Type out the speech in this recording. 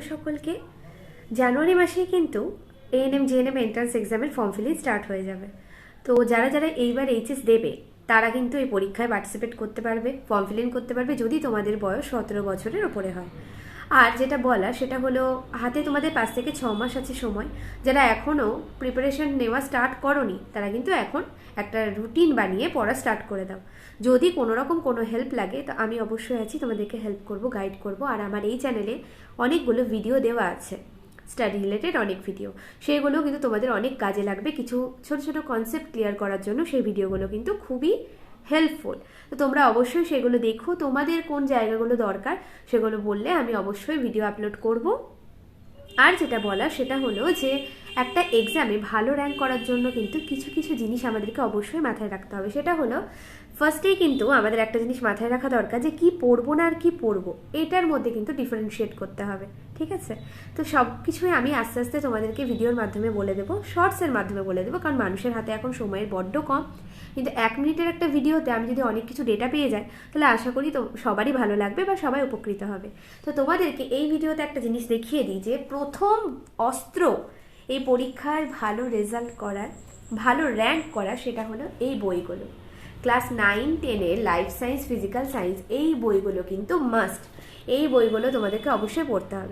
সকলকে জানুয়ারি মাসেই কিন্তু এএনএম জিএনএম এন্ট্রান্স এক্সামের ফর্ম ফিলিং স্টার্ট হয়ে যাবে। তো যারা যারা এইবার এইচএস দেবে তারা কিন্তু এই পরীক্ষায় পার্টিসিপেট করতে পারবে, ফর্ম ফিলিং করতে পারবে যদি তোমাদের বয়স 17 বছরের ওপরে হয়। আর যেটা বলা সেটা হলো, হাতে তোমাদের 5 থেকে 6 মাস আছে সময়। যারা এখনও প্রিপারেশন নেওয়া স্টার্ট করনি তারা কিন্তু এখন একটা রুটিন বানিয়ে পড়া স্টার্ট করে দাও। যদি কোনো রকম কোনো হেল্প লাগে তো আমি অবশ্যই আছি, তোমাদেরকে হেল্প করব, গাইড করব। আর আমার এই চ্যানেলে অনেকগুলো ভিডিও দেওয়া আছে, স্টাডি রিলেটেড অনেক ভিডিও, সেগুলো কিন্তু তোমাদের অনেক কাজে লাগবে। কিছু ছোট ছোট কনসেপ্ট ক্লিয়ার করার জন্য সেই ভিডিওগুলো কিন্তু খুবই হেল্পফুল। তো তোমরা অবশ্যই সেগুলো দেখো, তোমাদের কোন জায়গাগুলো দরকার সেগুলো বললে আমি অবশ্যই ভিডিও আপলোড করব। আর যেটা বলা সেটা হলো যে একটা এক্সামে ভালো র্যাঙ্ক করার জন্য কিন্তু কিছু কিছু জিনিস আমাদেরকে অবশ্যই মাথায় রাখতে হবে। সেটা হলো ফার্স্টেই কিন্তু আমাদের একটা জিনিস মাথায় রাখা দরকার যে কি পড়বো না আর কি পড়বো, এটার মধ্যে কিন্তু ডিফারেন্সিয়েট করতে হবে, ঠিক আছে? তো সব কিছুই আমি আস্তে আস্তে তোমাদেরকে ভিডিওর মাধ্যমে বলে দেবো, শর্টসের মাধ্যমে বলে দেবো, কারণ মানুষের হাতে এখন সময়ের বড্ড কম। কিন্তু 1 মিনিটের একটা ভিডিওতে আমি যদি অনেক কিছু ডেটা পেয়ে যাই তাহলে আশা করি তো সবারই ভালো লাগবে বা সবাই উপকৃত হবে। তো তোমাদেরকে এই ভিডিওতে একটা জিনিস দেখিয়ে দিই যে প্রথম অস্ত্র এই পরীক্ষার ভালো রেজাল্ট করার, ভালো র্যাঙ্ক করার, সেটা হলো এই বইগুলো। ক্লাস 9-10-এর লাইফ সায়েন্স, ফিজিক্যাল সায়েন্স, এই বইগুলো কিন্তু মাস্ট। এই বইগুলো তোমাদেরকে অবশ্যই পড়তে হবে।